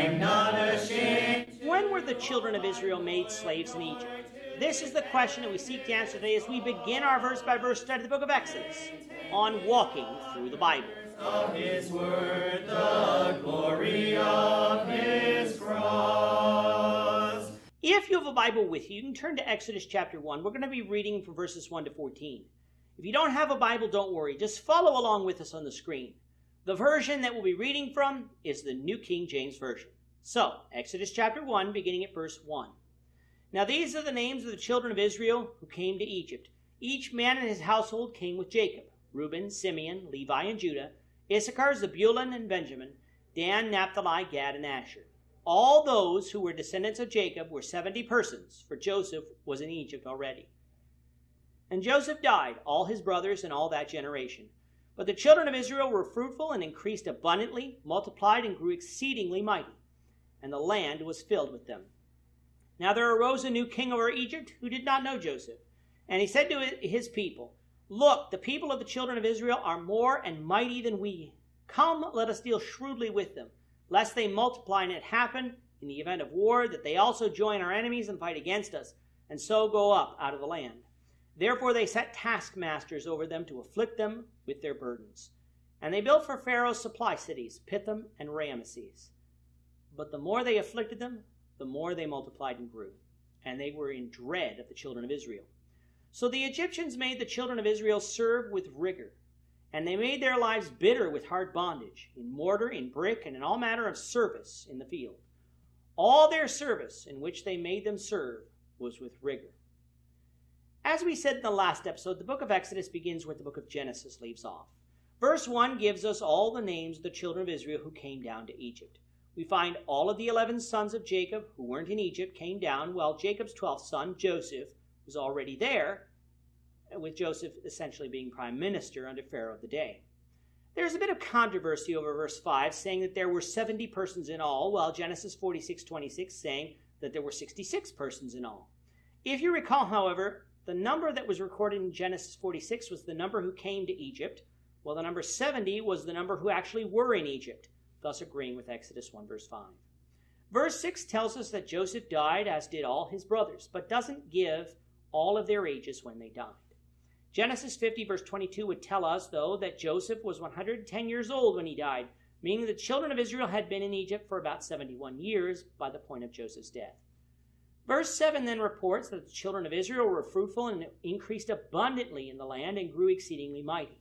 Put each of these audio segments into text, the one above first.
I'm not ashamed. When were the children of Israel made slaves in Egypt? This is the question that we seek to answer today as we begin our verse-by-verse study of the book of Exodus on walking through the Bible. Of his word, the glory of his cross. If you have a Bible with you, you can turn to Exodus chapter 1. We're going to be reading from verses 1 to 14. If you don't have a Bible, don't worry. Just follow along with us on the screen. The version that we'll be reading from is the New King James Version. So, Exodus chapter 1, beginning at verse 1. Now these are the names of the children of Israel who came to Egypt. Each man in his household came with Jacob: Reuben, Simeon, Levi, and Judah; Issachar, Zebulun, and Benjamin; Dan, Naphtali, Gad, and Asher. All those who were descendants of Jacob were 70 persons, for Joseph was in Egypt already. And Joseph died, all his brothers, and all that generation. But the children of Israel were fruitful and increased abundantly, multiplied and grew exceedingly mighty, and the land was filled with them. Now there arose a new king over Egypt who did not know Joseph. And he said to his people, "Look, the people of the children of Israel are more and mighty than we. Come, let us deal shrewdly with them, lest they multiply and it happen, in the event of war, that they also join our enemies and fight against us, and so go up out of the land." Therefore they set taskmasters over them to afflict them with their burdens. And they built for Pharaoh supply cities, Pithom and Ramesses. But the more they afflicted them, the more they multiplied and grew, and they were in dread of the children of Israel. So the Egyptians made the children of Israel serve with rigor, and they made their lives bitter with hard bondage, in mortar, in brick, and in all manner of service in the field. All their service in which they made them serve was with rigor. As we said in the last episode, the book of Exodus begins where the book of Genesis leaves off. Verse 1 gives us all the names of the children of Israel who came down to Egypt. We find all of the 11 sons of Jacob who weren't in Egypt came down, while Jacob's 12th son, Joseph, was already there, with Joseph essentially being prime minister under Pharaoh of the day. There's a bit of controversy over verse 5, saying that there were 70 persons in all, while Genesis 46:26 saying that there were 66 persons in all. If you recall, however, the number that was recorded in Genesis 46 was the number who came to Egypt, while the number 70 was the number who actually were in Egypt, thus agreeing with Exodus 1 verse 5. Verse 6 tells us that Joseph died, as did all his brothers, but doesn't give all of their ages when they died. Genesis 50 verse 22 would tell us, though, that Joseph was 110 years old when he died, meaning the children of Israel had been in Egypt for about 71 years by the point of Joseph's death. Verse 7 then reports that the children of Israel were fruitful and increased abundantly in the land and grew exceedingly mighty.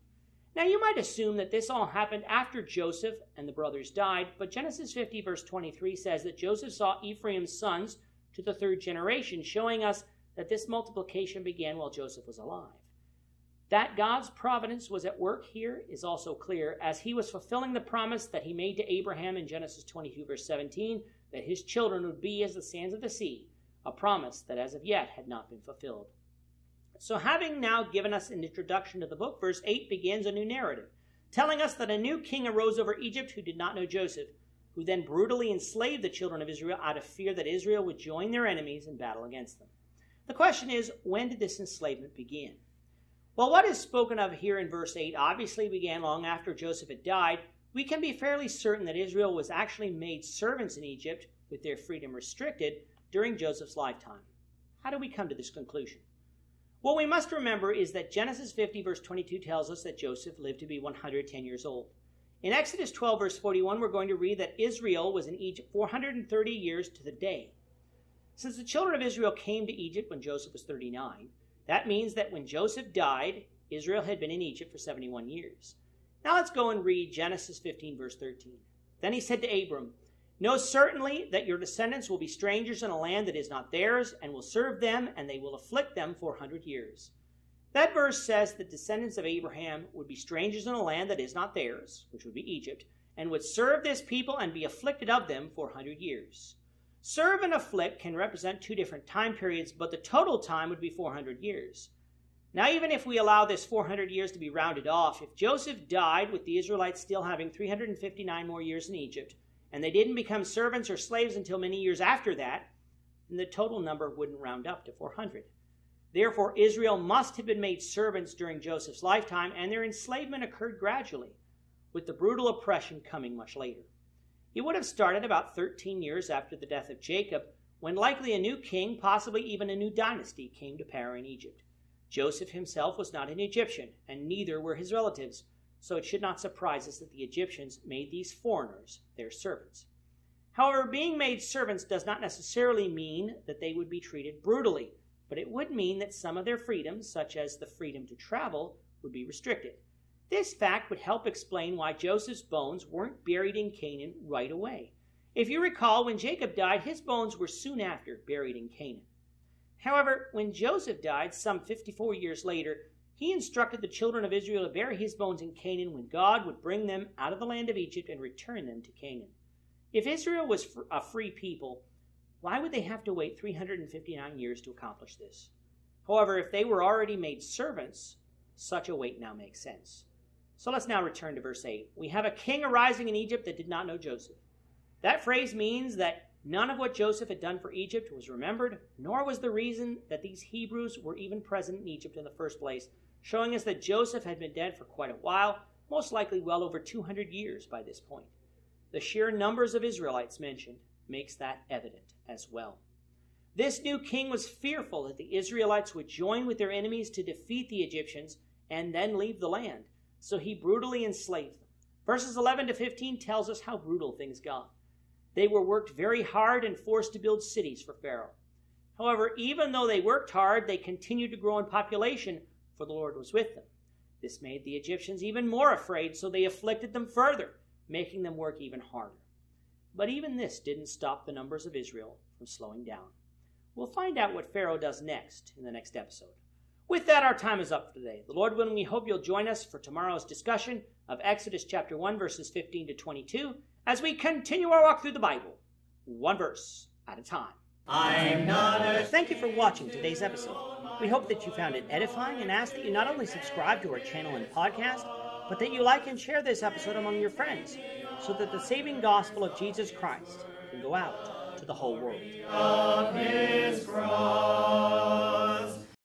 Now you might assume that this all happened after Joseph and the brothers died, but Genesis 50 verse 23 says that Joseph saw Ephraim's sons to the third generation, showing us that this multiplication began while Joseph was alive. That God's providence was at work here is also clear, as he was fulfilling the promise that he made to Abraham in Genesis 22 verse 17, that his children would be as the sands of the sea, a promise that as of yet had not been fulfilled. So having now given us an introduction to the book, verse 8 begins a new narrative, telling us that a new king arose over Egypt who did not know Joseph, who then brutally enslaved the children of Israel out of fear that Israel would join their enemies in battle against them. The question is, when did this enslavement begin? Well, what is spoken of here in verse 8 obviously began long after Joseph had died. We can be fairly certain that Israel was actually made servants in Egypt, with their freedom restricted, during Joseph's lifetime. How do we come to this conclusion? What we must remember is that Genesis 50 verse 22 tells us that Joseph lived to be 110 years old. In Exodus 12 verse 41, we're going to read that Israel was in Egypt 430 years to the day. Since the children of Israel came to Egypt when Joseph was 39, that means that when Joseph died, Israel had been in Egypt for 71 years. Now let's go and read Genesis 15 verse 13. Then he said to Abram, "Know certainly that your descendants will be strangers in a land that is not theirs, and will serve them, and they will afflict them 400 years. That verse says the descendants of Abraham would be strangers in a land that is not theirs, which would be Egypt, and would serve this people and be afflicted of them 400 years. Serve and afflict can represent two different time periods, but the total time would be 400 years. Now, even if we allow this 400 years to be rounded off, if Joseph died with the Israelites still having 359 more years in Egypt, and they didn't become servants or slaves until many years after that, then the total number wouldn't round up to 400. Therefore, Israel must have been made servants during Joseph's lifetime, and their enslavement occurred gradually, with the brutal oppression coming much later. He would have started about 13 years after the death of Jacob, when likely a new king, possibly even a new dynasty, came to power in Egypt. Joseph himself was not an Egyptian, and neither were his relatives, so it should not surprise us that the Egyptians made these foreigners their servants. However, being made servants does not necessarily mean that they would be treated brutally, but it would mean that some of their freedoms, such as the freedom to travel, would be restricted. This fact would help explain why Joseph's bones weren't buried in Canaan right away. If you recall, when Jacob died, his bones were soon after buried in Canaan. However, when Joseph died some 54 years later, he instructed the children of Israel to bury his bones in Canaan when God would bring them out of the land of Egypt and return them to Canaan. If Israel was a free people, why would they have to wait 359 years to accomplish this? However, if they were already made servants, such a wait now makes sense. So let's now return to verse 8. We have a king arising in Egypt that did not know Joseph. That phrase means that none of what Joseph had done for Egypt was remembered, nor was the reason that these Hebrews were even present in Egypt in the first place, showing us that Joseph had been dead for quite a while, most likely well over 200 years by this point. The sheer numbers of Israelites mentioned makes that evident as well. This new king was fearful that the Israelites would join with their enemies to defeat the Egyptians and then leave the land, so he brutally enslaved them. Verses 11 to 15 tells us how brutal things got. They were worked very hard and forced to build cities for Pharaoh. However, even though they worked hard, they continued to grow in population, for the Lord was with them. This made the Egyptians even more afraid, so they afflicted them further, making them work even harder. But even this didn't stop the numbers of Israel from slowing down. We'll find out what Pharaoh does next in the next episode. With that, our time is up for today. The Lord willing, we hope you'll join us for tomorrow's discussion of Exodus chapter 1, verses 15 to 22, as we continue our walk through the Bible, one verse at a time. Thank you for watching today's episode. We hope that you found it edifying and ask that you not only subscribe to our channel and podcast, but that you like and share this episode among your friends, so that the saving gospel of Jesus Christ can go out to the whole world. Of his cross.